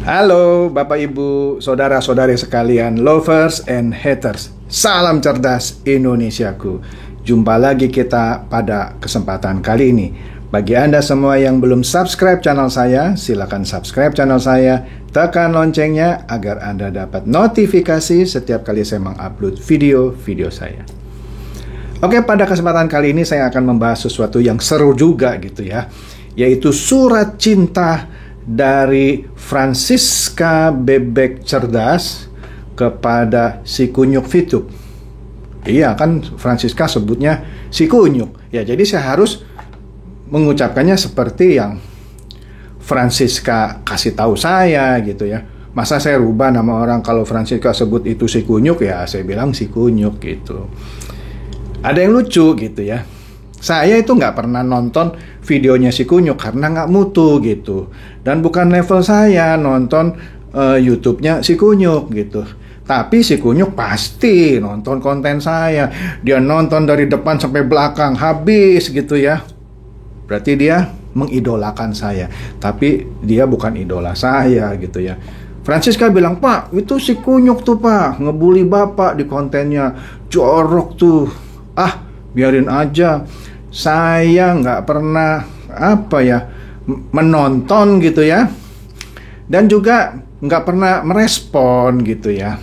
Halo Bapak Ibu, saudara-saudari sekalian, lovers and haters. Salam cerdas Indonesiaku. Jumpa lagi kita pada kesempatan kali ini. Bagi Anda semua yang belum subscribe channel saya, silakan subscribe channel saya, tekan loncengnya agar Anda dapat notifikasi setiap kali saya mengupload video-video saya. Oke, pada kesempatan kali ini saya akan membahas sesuatu yang seru juga gitu ya, yaitu surat cinta dari Francisca Bebek Cerdas kepada si Kunyuk Fitup. Iya kan, Francisca sebutnya si Kunyuk. Ya, jadi saya harus mengucapkannya seperti yang Francisca kasih tahu saya gitu ya. Masa saya rubah nama orang, kalau Francisca sebut itu si Kunyuk, ya saya bilang si Kunyuk gitu. Ada yang lucu gitu ya. Saya itu nggak pernah nonton videonya si Kunyuk karena nggak mutu gitu. Dan bukan level saya nonton YouTube-nya si Kunyuk gitu. Tapi si Kunyuk pasti nonton konten saya. Dia nonton dari depan sampai belakang habis gitu ya. Berarti dia mengidolakan saya. Tapi dia bukan idola saya gitu ya. Francisca bilang, "Pak, itu si Kunyuk tuh Pak, ngebully Bapak di kontennya. Jorok tuh. Ah, biarin aja. Saya nggak pernah menonton gitu ya, dan juga nggak pernah merespon gitu ya.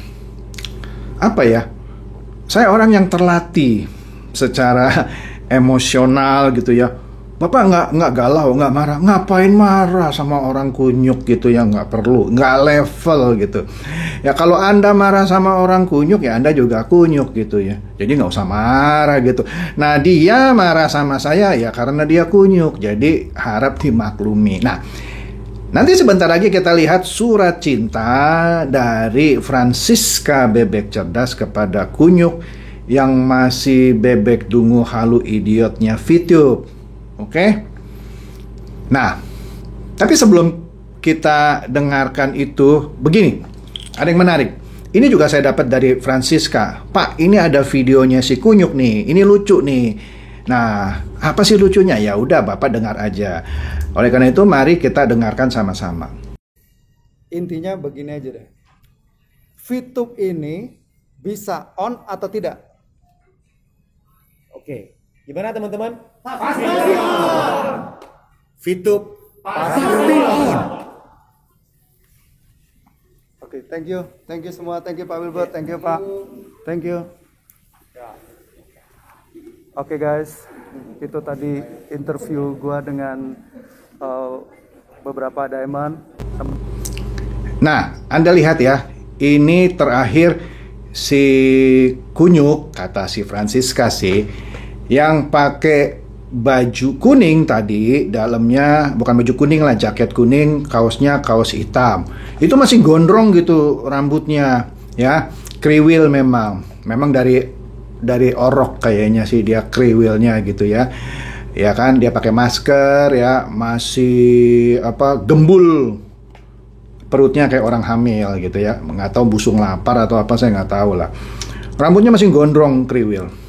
Saya orang yang terlatih secara emosional gitu ya. Bapak nggak galau, nggak marah. Ngapain marah sama orang Kunyuk gitu ya? Nggak perlu, nggak level gitu. Ya kalau Anda marah sama orang Kunyuk, ya Anda juga Kunyuk gitu ya. Jadi nggak usah marah gitu. Nah, dia marah sama saya ya karena dia Kunyuk. Jadi harap dimaklumi. Nah, nanti sebentar lagi kita lihat surat cinta dari Francisca Bebek Cerdas kepada Kunyuk yang masih bebek dungu halu idiotnya Fitup. Oke? Nah, tapi sebelum kita dengarkan itu, begini, ada yang menarik. Ini juga saya dapat dari Francisca. Pak, ini ada videonya si Kunyuk nih. Ini lucu nih. Nah, apa sih lucunya? Ya udah, Bapak dengar aja. Oleh karena itu, mari kita dengarkan sama-sama. Intinya begini aja deh. Fitup ini bisa on atau tidak? Oke. Gimana teman-teman? Pasti on. Fitup Pasti on. Oke, thank you semua, thank you Pak Wilbur, thank you Pak, thank you. Oke guys, itu tadi interview gua dengan beberapa diamond. Nah, Anda lihat ya, ini terakhir si Kunyuk, kata si Francisca sih, yang pakai baju kuning tadi, dalamnya bukan baju kuning lah, jaket kuning, kaosnya kaos hitam. Itu masih gondrong gitu rambutnya, ya, kriwil memang dari orok kayaknya sih dia kriwilnya gitu ya. Ya kan, dia pakai masker ya, masih gembul perutnya kayak orang hamil gitu ya. Nggak tahu busung lapar atau apa, saya nggak tahu lah. Rambutnya masih gondrong kriwil.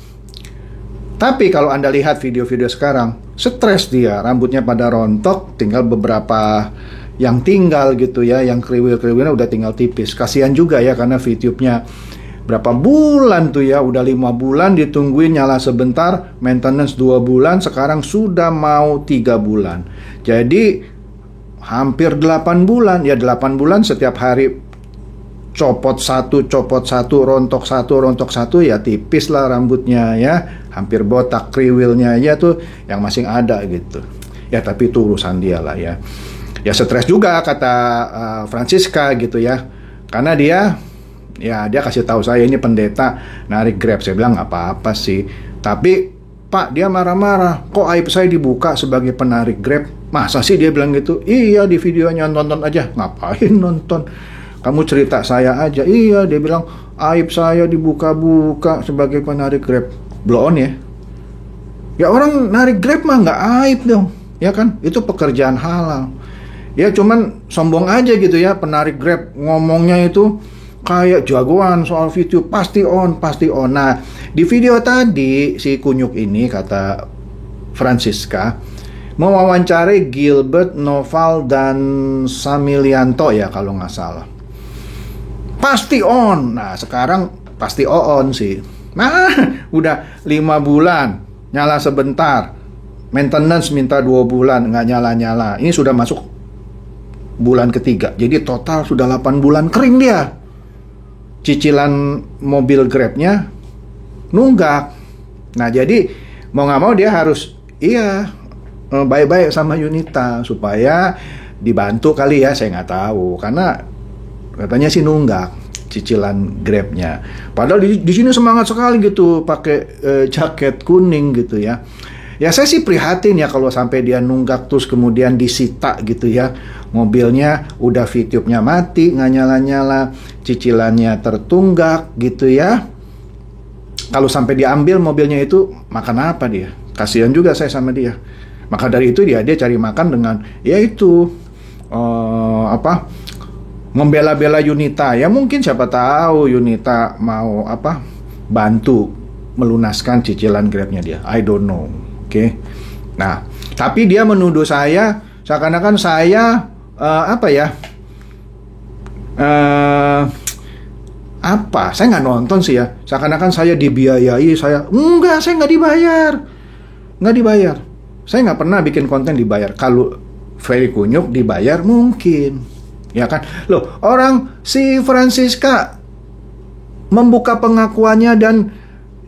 Tapi kalau Anda lihat video-video sekarang, stres dia, rambutnya pada rontok, tinggal beberapa yang tinggal gitu ya, yang kriwil-kriwilnya udah tinggal tipis. Kasihan juga ya, karena Fitupnya berapa bulan tuh ya, udah 5 bulan ditungguin nyala sebentar, maintenance 2 bulan, sekarang sudah mau 3 bulan. Jadi hampir 8 bulan, ya 8 bulan setiap hari copot satu, rontok satu, ya tipis lah rambutnya ya, hampir botak, kriwilnya aja tuh yang masih ada gitu. Ya tapi itu urusan dia lah ya. Ya stres juga kata Francisca gitu ya, karena dia kasih tahu saya ini pendeta narik Grab. Saya bilang nggak apa-apa sih, tapi Pak, dia marah-marah, kok aib saya dibuka sebagai penarik Grab? Masa sih dia bilang gitu? Iya, di videonya nonton aja. Ngapain nonton? Kamu cerita saya aja. Iya, dia bilang aib saya dibuka-buka sebagai penarik Grab. Blow on ya. Ya orang narik Grab mah nggak aib dong, ya kan? Itu pekerjaan halal. Ya cuman sombong aja gitu ya, penarik Grab ngomongnya itu kayak jagoan soal video, pasti on. Nah, di video tadi si Kunyuk ini, kata Francisca, mewawancarai Gilbert Noval dan Samilianto ya kalau nggak salah. Pasti on. Nah sekarang pasti on sih. Nah udah 5 bulan, nyala sebentar, maintenance minta 2 bulan nggak nyala-nyala. Ini sudah masuk bulan ketiga, jadi total sudah 8 bulan kering dia. Cicilan mobil Grabnya nunggak. Nah jadi mau nggak mau dia harus baik-baik sama Yunita supaya dibantu kali ya, saya nggak tahu karena katanya sih nunggak cicilan Grabnya. Padahal di sini semangat sekali gitu pakai jaket kuning gitu ya. Ya saya sih prihatin ya kalau sampai dia nunggak terus kemudian disita gitu ya. Mobilnya udah VTube-nya mati, nggak nyala-nyala, cicilannya tertunggak gitu ya. Kalau sampai diambil mobilnya itu makan apa dia? Kasihan juga saya sama dia. Maka dari itu dia cari makan dengan yaitu membela-bela Yunita. Ya mungkin siapa tahu Yunita mau bantu melunaskan cicilan Grabnya dia. I don't know. Oke. Nah, tapi dia menuduh saya seakan-akan saya saya nggak nonton sih ya. Seakan-akan saya dibiayai, saya nggak dibayar. Saya nggak pernah bikin konten dibayar. Kalau Ferry Kunyuk dibayar mungkin, ya kan? Loh, orang si Francisca membuka pengakuannya dan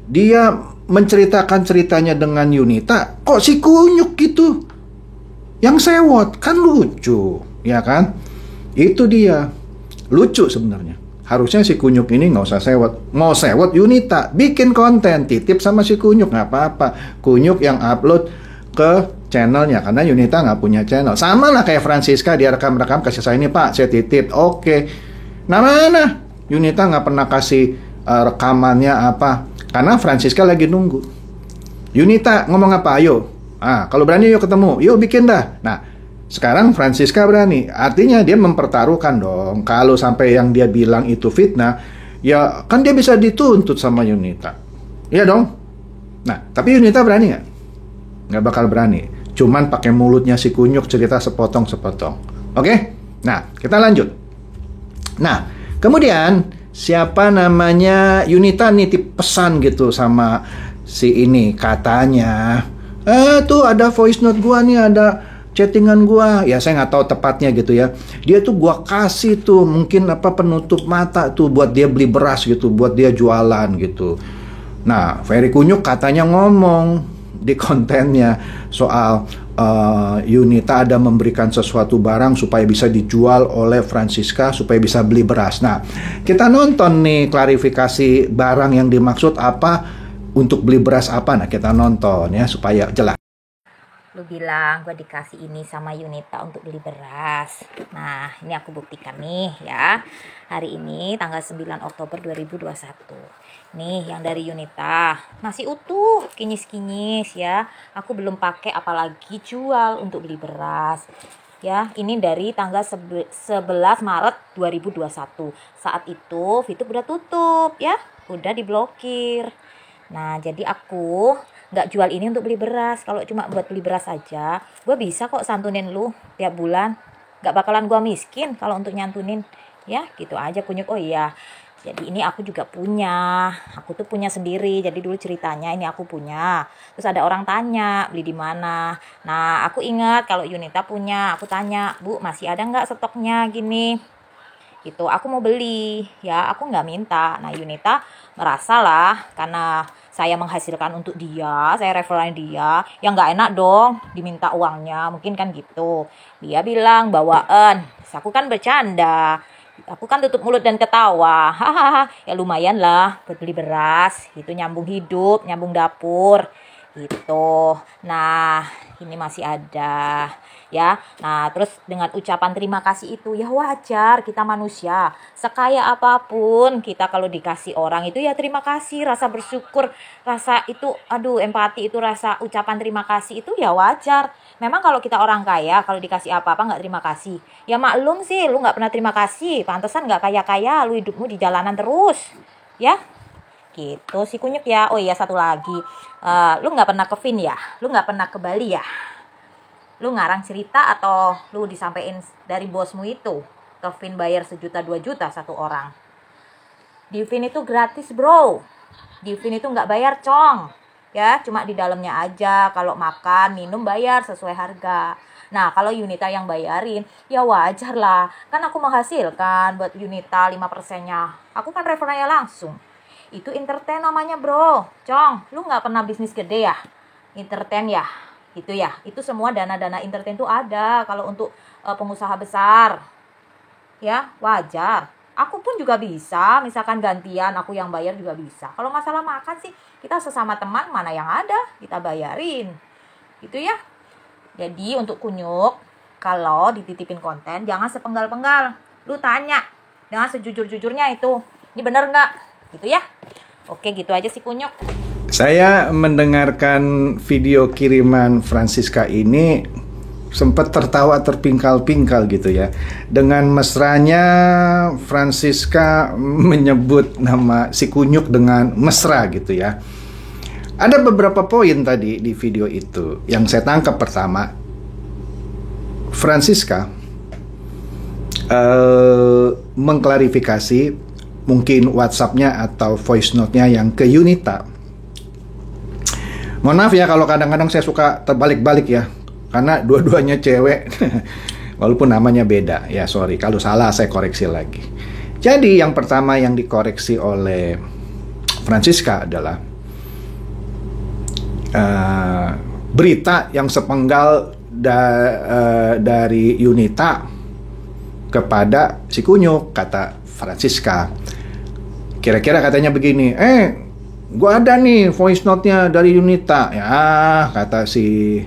dia menceritakan ceritanya dengan Yunita, kok si Kunyuk gitu yang sewot, kan lucu, ya kan? Itu dia lucu sebenarnya. Harusnya si Kunyuk ini nggak usah sewot. Mau sewot Yunita, bikin konten, titip sama si Kunyuk, nggak apa-apa. Kunyuk yang upload ke channelnya, karena Yunita nggak punya channel. Sama lah kayak Francisca, dia rekam-rekam kasih saya ini Pak, saya titip. Oke. Nah mana? Yunita nggak pernah kasih rekamannya apa. Karena Francisca lagi nunggu. Yunita ngomong apa? Ayo. Kalau berani yuk ketemu. Yuk bikin dah. Nah, sekarang Francisca berani. Artinya dia mempertaruhkan dong. Kalau sampai yang dia bilang itu fitnah, ya kan dia bisa dituntut sama Yunita. Iya dong. Nah, tapi Yunita berani nggak? Nggak bakal berani. Cuman pakai mulutnya si Kunyuk cerita sepotong-sepotong. Oke? Nah, kita lanjut. Nah, kemudian siapa namanya Yunita nitip pesan gitu sama si ini, katanya tuh ada voice note gua nih, ada chattingan gua, ya saya nggak tahu tepatnya gitu ya. Dia tuh gua kasih tuh mungkin penutup mata tuh buat dia beli beras gitu, buat dia jualan gitu. Nah, Ferry Kunyuk katanya ngomong di kontennya soal Yunita ada memberikan sesuatu barang supaya bisa dijual oleh Francisca supaya bisa beli beras. Nah, kita nonton nih klarifikasi barang yang dimaksud apa, untuk beli beras apa. Nah, kita nonton ya supaya jelas. Lu bilang gue dikasih ini sama Yunita untuk beli beras. Nah, ini aku buktikan nih ya. Hari ini tanggal 9 Oktober 2021. Nih yang dari Yunita. Masih utuh, kinyis-kinyis ya. Aku belum pakai apalagi jual untuk beli beras. Ya, ini dari tanggal 11 Maret 2021. Saat itu VTube udah tutup ya. Udah diblokir. Nah, jadi aku nggak jual ini untuk beli beras. Kalau cuma buat beli beras aja, gue bisa kok santunin lu tiap bulan. Nggak bakalan gue miskin kalau untuk nyantunin. Ya, gitu aja Kunyuk. Oh iya, jadi ini aku juga punya. Aku tuh punya sendiri. Jadi dulu ceritanya ini aku punya. Terus ada orang tanya, beli di mana. Nah, aku ingat kalau Yunita punya. Aku tanya, Bu, masih ada nggak stoknya gini? Itu aku mau beli. Ya, aku nggak minta. Nah, Yunita merasa lah karena saya menghasilkan untuk dia, saya referan dia, yang nggak enak dong diminta uangnya, mungkin kan gitu. Dia bilang bawaan, aku kan bercanda, aku kan tutup mulut dan ketawa, hahaha, ya lumayan lah buat beli beras, itu nyambung hidup, nyambung dapur, gitu. Nah, ini masih ada. Ya, nah terus dengan ucapan terima kasih itu ya wajar, kita manusia sekaya apapun kita kalau dikasih orang itu ya terima kasih, rasa bersyukur, rasa itu empati itu, rasa ucapan terima kasih itu ya wajar. Memang kalau kita orang kaya kalau dikasih apa-apa nggak terima kasih ya maklum sih, lu nggak pernah terima kasih, pantesan nggak kaya-kaya, lu hidupmu di jalanan terus ya gitu si Kunyuk ya. Oh iya, satu lagi, lu nggak pernah ke Vin ya, lu nggak pernah ke Bali ya. Lu ngarang cerita atau lu disampaikan dari bosmu itu ke Vin bayar 1 juta 2 juta satu orang? Di Vin itu gratis bro. Di Vin itu nggak bayar cong. Ya cuma di dalamnya aja. Kalau makan minum bayar sesuai harga. Nah kalau Yunita yang bayarin ya wajar lah. Kan aku menghasilkan buat Yunita 5%-nya. Aku kan referennya langsung. Itu entertain namanya bro. Cong, lu nggak pernah bisnis gede ya? Entertain ya? Itu ya, itu semua dana-dana entertain itu ada kalau untuk pengusaha besar. Ya, wajar. Aku pun juga bisa, misalkan gantian aku yang bayar juga bisa. Kalau masalah makan sih, kita sesama teman mana yang ada, kita bayarin. Gitu ya. Jadi untuk Kunyuk, kalau dititipin konten jangan sepenggal-penggal. Lu tanya dengan sejujur-jujurnya itu, ini bener nggak? Gitu ya. Oke, gitu aja sih Kunyuk. Saya mendengarkan video kiriman Francisca ini sempat tertawa terpingkal-pingkal gitu ya. Dengan mesranya Francisca menyebut nama si Kunyuk dengan mesra gitu ya. Ada beberapa poin tadi di video itu yang saya tangkap. Pertama, Francisca mengklarifikasi mungkin WhatsApp-nya atau voice note-nya yang ke Yunita. Mohon maaf ya kalau kadang-kadang saya suka terbalik-balik ya, karena dua-duanya cewek walaupun namanya beda ya, sorry kalau salah saya koreksi lagi. Jadi yang pertama yang dikoreksi oleh Francisca adalah berita yang sepenggal dari Yunita kepada si Kunyuk, kata Francisca. Kira-kira katanya begini, gua ada nih voice note-nya dari Yunita. Ya, kata si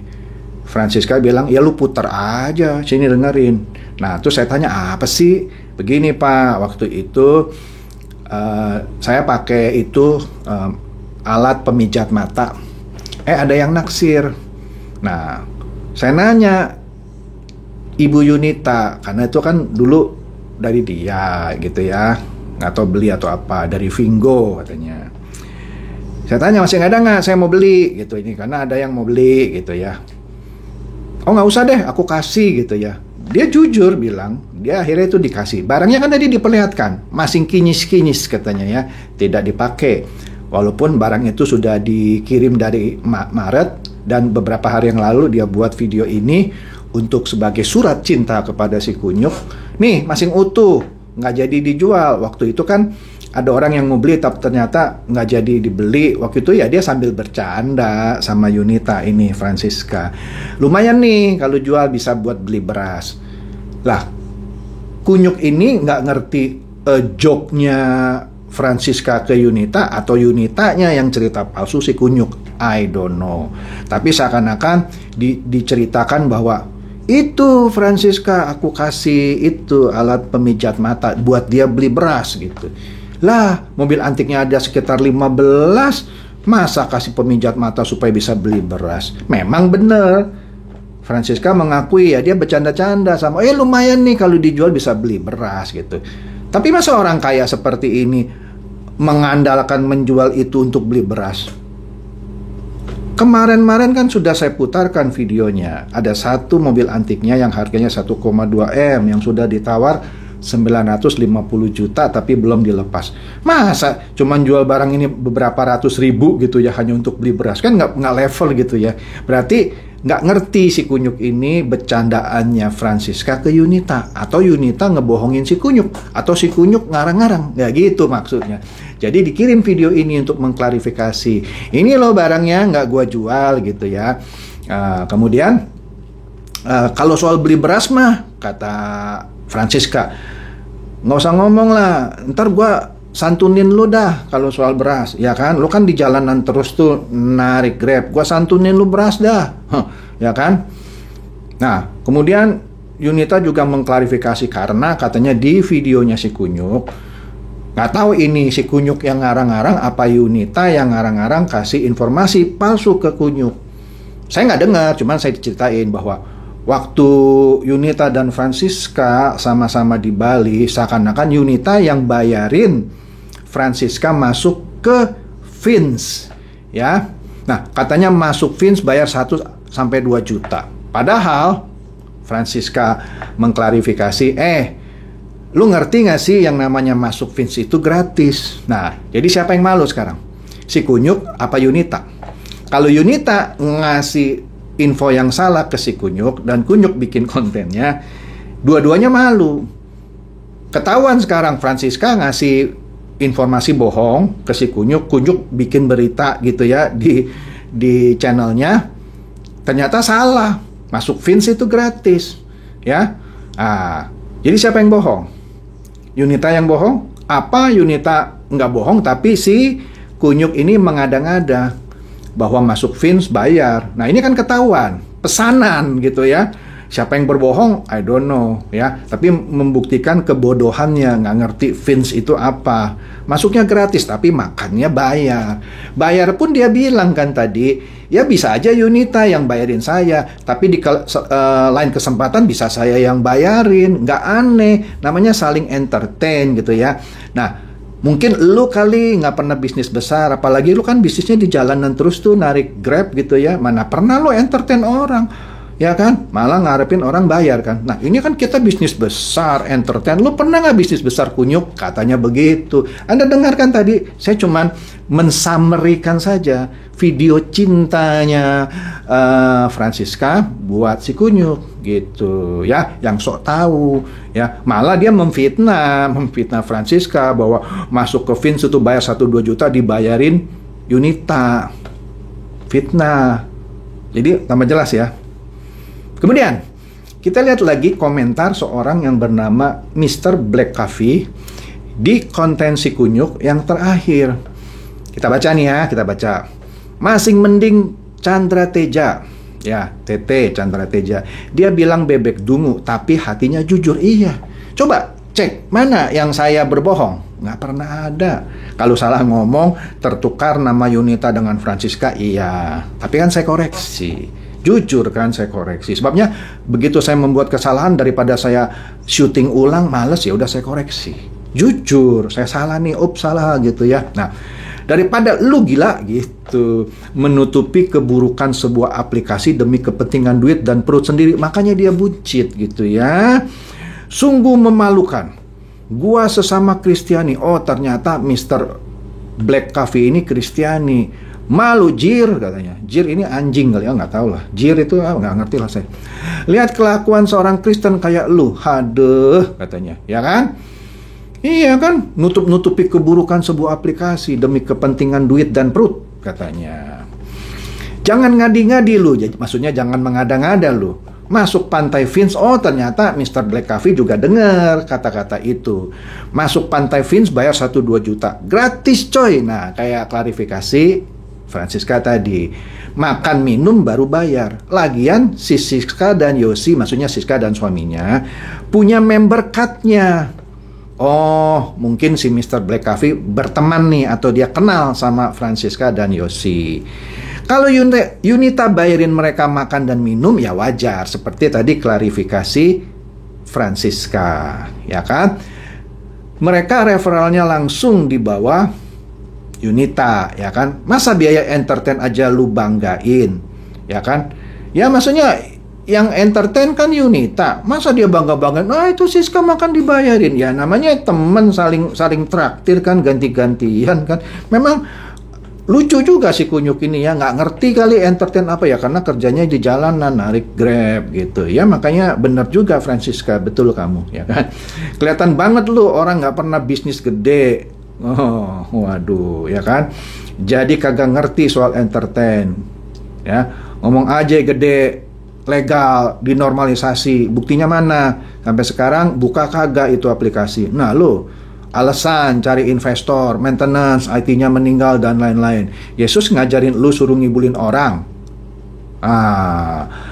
Francisca bilang, ya lu putar aja, sini dengerin. Nah, terus saya tanya, apa sih? Begini Pak, waktu itu saya pakai itu alat pemijat mata. Ada yang naksir. Nah, saya nanya Ibu Yunita, karena itu kan dulu dari dia gitu ya, atau beli atau apa, dari Vingo katanya. Saya tanya, masih nggak ada nggak? Saya mau beli gitu ini, karena ada yang mau beli gitu ya. Oh nggak usah deh, aku kasih gitu ya. Dia jujur bilang, dia akhirnya itu dikasih. Barangnya kan tadi diperlihatkan, masih kinyis-kinyis katanya ya, tidak dipakai. Walaupun barang itu sudah dikirim dari Maret, dan beberapa hari yang lalu dia buat video ini untuk sebagai surat cinta kepada si Kunyuk. Nih, masih utuh, nggak jadi dijual. Waktu itu kan ada orang yang mau beli tapi ternyata nggak jadi dibeli. Waktu itu ya dia sambil bercanda sama Yunita ini, Francisca. Lumayan nih kalau jual bisa buat beli beras. Lah, Kunyuk ini nggak ngerti joke-nya Francisca ke Yunita atau Yunitanya yang cerita palsu si Kunyuk. I don't know. Tapi seakan-akan diceritakan bahwa itu Francisca aku kasih itu alat pemijat mata buat dia beli beras gitu. Lah, mobil antiknya ada sekitar 15, masa kasih pemijat mata supaya bisa beli beras? Memang bener. Francisca mengakui ya dia bercanda-canda sama, lumayan nih kalau dijual bisa beli beras gitu. Tapi masa orang kaya seperti ini mengandalkan menjual itu untuk beli beras? Kemarin-marin kan sudah saya putarkan videonya. Ada satu mobil antiknya yang harganya 1,2 M yang sudah ditawar 950 juta tapi belum dilepas. Masa cuman jual barang ini beberapa ratus ribu gitu ya hanya untuk beli beras? Kan nggak level gitu ya. Berarti nggak ngerti si Kunyuk ini bercandaannya Francisca ke Yunita, atau Yunita ngebohongin si Kunyuk, atau si Kunyuk ngarang-ngarang. Nggak gitu maksudnya. Jadi dikirim video ini untuk mengklarifikasi, ini loh barangnya nggak gua jual gitu ya. Kemudian kalau soal beli beras mah, kata Francisca, nggak usah ngomong lah, ntar gua santunin lu dah kalau soal beras, ya kan? Lu kan di jalanan terus tuh narik Grab, gua santunin lu beras dah, ya kan? Nah, kemudian Yunita juga mengklarifikasi karena katanya di videonya si Kunyuk, nggak tahu ini si Kunyuk yang ngarang-ngarang apa Yunita yang ngarang-ngarang kasih informasi palsu ke Kunyuk. Saya nggak dengar, cuman saya diceritain bahwa waktu Yunita dan Francisca sama-sama di Bali, seakan-akan Yunita yang bayarin Francisca masuk ke Vince, ya. Nah, katanya masuk Vince bayar 1 sampai 2 juta. Padahal Francisca mengklarifikasi, lu ngerti gak sih yang namanya masuk Vince itu gratis? Nah, jadi siapa yang malu sekarang? Si Kunyuk apa Yunita? Kalau Yunita ngasih info yang salah ke si Kunyuk dan Kunyuk bikin kontennya, dua-duanya malu. Ketahuan sekarang Francisca ngasih informasi bohong ke si Kunyuk, Kunyuk bikin berita gitu ya di channelnya, ternyata salah. Masuk Vince itu gratis, ya. Jadi siapa yang bohong? Yunita yang bohong? Apa Yunita nggak bohong tapi si Kunyuk ini mengada-ngada bahwa masuk Vince bayar. Nah, ini kan ketahuan, pesanan gitu ya. Siapa yang berbohong? I don't know ya. Tapi membuktikan kebodohannya, nggak ngerti Vince itu apa. Masuknya gratis tapi makannya bayar. Bayar pun dia bilang kan tadi, ya bisa aja Yunita yang bayarin saya, tapi di lain kesempatan bisa saya yang bayarin. Nggak aneh, namanya saling entertain gitu ya. Nah, mungkin lu kali nggak pernah bisnis besar, apalagi lu kan bisnisnya di jalanan terus tuh narik Grab gitu ya. Mana pernah lu entertain orang? Ya kan, malah ngarepin orang bayar kan. Nah, ini kan kita bisnis besar, entertain. Lu pernah nggak bisnis besar, Kunyuk? Katanya begitu. Anda dengarkan tadi, saya cuman mensummary-kan saja video cintanya Francisca buat si Kunyuk gitu ya, yang sok tahu ya. Malah dia memfitnah Francisca bahwa masuk ke Vince itu bayar 1-2 juta dibayarin Yunita. Fitnah. Jadi tambah jelas ya. Kemudian, kita lihat lagi komentar seorang yang bernama Mr. Black Coffee di konten si Kunyuk yang terakhir. Kita baca nih ya, kita baca. Masing mending Chandra Teja. Ya, TT Chandra Teja. Dia bilang bebek dungu, tapi hatinya jujur. Iya. Coba cek, mana yang saya berbohong? Nggak pernah ada. Kalau salah ngomong, tertukar nama Yunita dengan Francisca, iya. Tapi kan saya koreksi. Jujur kan saya koreksi. Sebabnya begitu saya membuat kesalahan, daripada saya syuting ulang males, ya udah saya koreksi. Jujur, saya salah nih, salah gitu ya. Nah, daripada lu gila gitu menutupi keburukan sebuah aplikasi demi kepentingan duit dan perut sendiri, makanya dia buncit gitu ya. Sungguh memalukan. Gua sesama Kristiani, ternyata Mr. Black Coffee ini Kristiani. Malu jir katanya. Jir ini anjing kali ya, nggak tahu lah. Jir itu nggak ngerti lah saya. Lihat kelakuan seorang Kristen kayak lu, haduh katanya, ya kan? Iya kan, nutupi keburukan sebuah aplikasi demi kepentingan duit dan perut katanya. Jangan ngadi-ngadi lu, maksudnya jangan mengada-ngada lu. Masuk pantai Vince, ternyata Mr. Black Coffee juga dengar kata-kata itu. Masuk pantai Vince bayar 1-2 juta, gratis coy. Nah, kayak klarifikasi Francisca tadi, makan minum baru bayar. Lagian si Siska dan Yosi, maksudnya Siska dan suaminya, punya member card-nya. Mungkin si Mr. Black Coffee berteman nih, atau dia kenal sama Francisca dan Yosi. Kalau Yunita bayarin mereka makan dan minum, ya wajar. Seperti tadi klarifikasi Francisca, ya kan? Mereka referralnya langsung di bawah Yunita, ya kan? Masa biaya entertain aja lu banggain, ya kan? Ya maksudnya yang entertain kan Yunita. Masa dia bangga-banggain, itu Siska makan dibayarin. Ya namanya temen saling traktir kan, ganti-gantian kan. Memang lucu juga si Kunyuk ini ya, nggak ngerti kali entertain apa ya, karena kerjanya di jalanan narik Grab gitu ya. Makanya bener juga Francisca, betul kamu, ya kan? Kelihatan banget lu orang nggak pernah bisnis gede. Waduh, ya kan? Jadi kagak ngerti soal entertain. Ya, ngomong aja gede, legal, dinormalisasi. Buktinya mana? Sampai sekarang buka kagak itu aplikasi. Nah, lo alasan cari investor, maintenance, IT-nya meninggal dan lain-lain. Yesus ngajarin lu suruh ngibulin orang.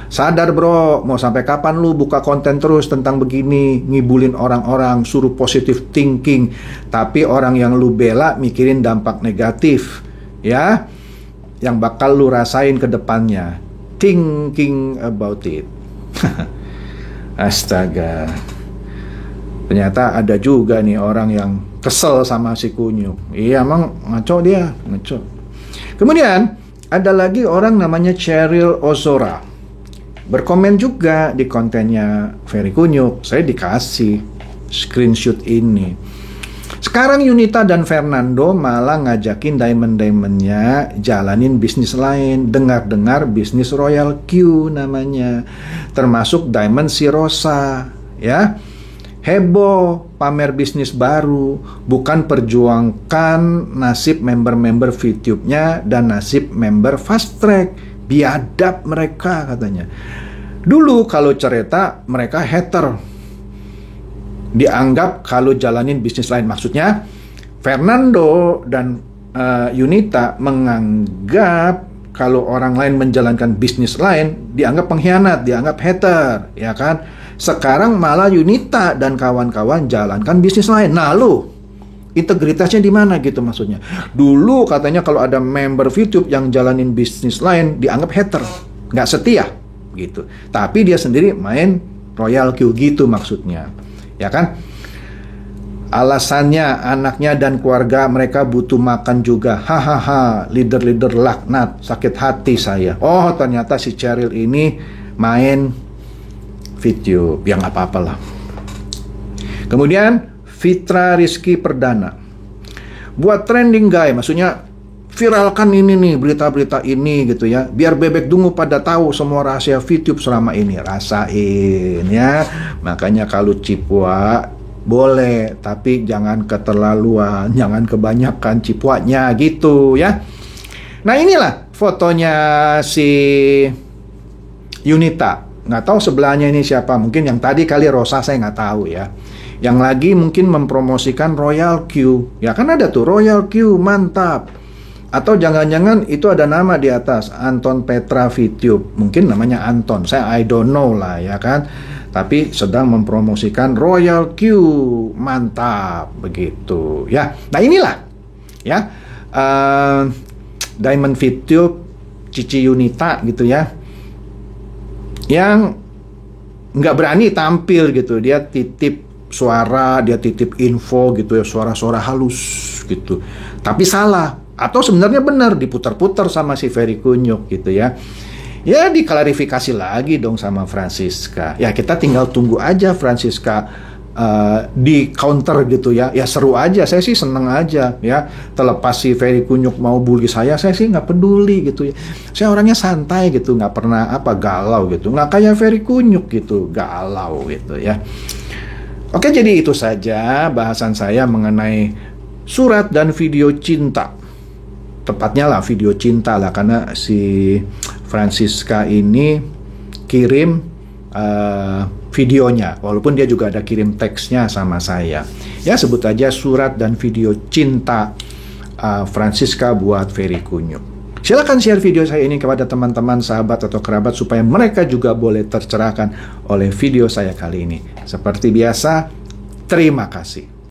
Sadar bro, mau sampai kapan lu buka konten terus tentang begini, ngibulin orang-orang, suruh positive thinking, tapi orang yang lu bela mikirin dampak negatif, ya, yang bakal lu rasain ke depannya. Thinking about it. Astaga. Ternyata ada juga nih orang yang kesel sama si Kunyuk. Iya, emang ngaco dia, ngaco. Kemudian ada lagi orang namanya Cheryl Ozora. berkomen juga di kontennya Ferry Kunyuk. Saya dikasih screenshot ini. Sekarang Yunita dan Fernando malah ngajakin diamond-diamondnya jalanin bisnis lain. Dengar-dengar bisnis Royal Q namanya. Termasuk Diamond si Rosa, ya. Heboh, pamer bisnis baru, bukan perjuangkan nasib member-member VTube-nya dan nasib member Fast Track. Biadab mereka katanya. Dulu kalau cerita mereka hater. Dianggap kalau jalanin bisnis lain. Maksudnya Fernando dan Yunita menganggap kalau orang lain menjalankan bisnis lain dianggap pengkhianat, dianggap hater, ya kan? Sekarang malah Yunita dan kawan-kawan jalankan bisnis lain. Nah, lu integritasnya di mana gitu maksudnya? Dulu katanya kalau ada member VTube yang jalanin bisnis lain dianggap hater, nggak setia gitu. Tapi dia sendiri main Royal Q gitu maksudnya. Ya kan? Alasannya anaknya dan keluarga mereka butuh makan juga. Hahaha, leader-leader laknat, sakit hati saya. Oh, ternyata si Cheryl ini main video. Ya nggak apa-apa lah. Kemudian Fitra Rizky Perdana buat trending guy, maksudnya viralkan ini nih, berita-berita ini gitu ya, biar bebek dungu pada tahu semua rahasia VTube selama ini. Rasain ya. Makanya kalau cipua boleh, tapi jangan keterlaluan, jangan kebanyakan cipuanya gitu ya. Nah, inilah fotonya si Yunita. Nggak tahu sebelahnya ini siapa, mungkin yang tadi kali Rosa, saya nggak tahu ya. Yang lagi mungkin mempromosikan Royal Q. Ya kan ada tuh Royal Q, mantap. Atau jangan-jangan itu ada nama di atas, Anton Petra VTube. Mungkin namanya Anton, saya I don't know lah ya kan. Tapi sedang mempromosikan Royal Q, mantap begitu ya. Nah inilah ya Diamond VTube Cici Yunita gitu ya, yang nggak berani tampil gitu. Dia titip suara, dia titip info gitu ya, suara-suara halus gitu. Tapi salah. Atau sebenarnya benar, diputar-putar sama si Ferry Kunyuk gitu ya. Ya diklarifikasi lagi dong sama Francisca. Ya kita tinggal tunggu aja Francisca di counter gitu ya. Ya seru aja, saya sih seneng aja ya. Terlepas si Ferry Kunyuk mau bully saya sih nggak peduli gitu ya. Saya orangnya santai gitu, nggak pernah galau gitu. Nggak kayak Ferry Kunyuk gitu, galau gitu ya. Oke, jadi itu saja bahasan saya mengenai surat dan video cinta. Tepatnya lah video cinta lah, karena si Francisca ini kirim videonya, walaupun dia juga ada kirim teksnya sama saya. Ya sebut aja surat dan video cinta Francisca buat Ferry Kunyuk. Silakan share video saya ini kepada teman-teman, sahabat atau kerabat supaya mereka juga boleh tercerahkan oleh video saya kali ini. Seperti biasa, terima kasih.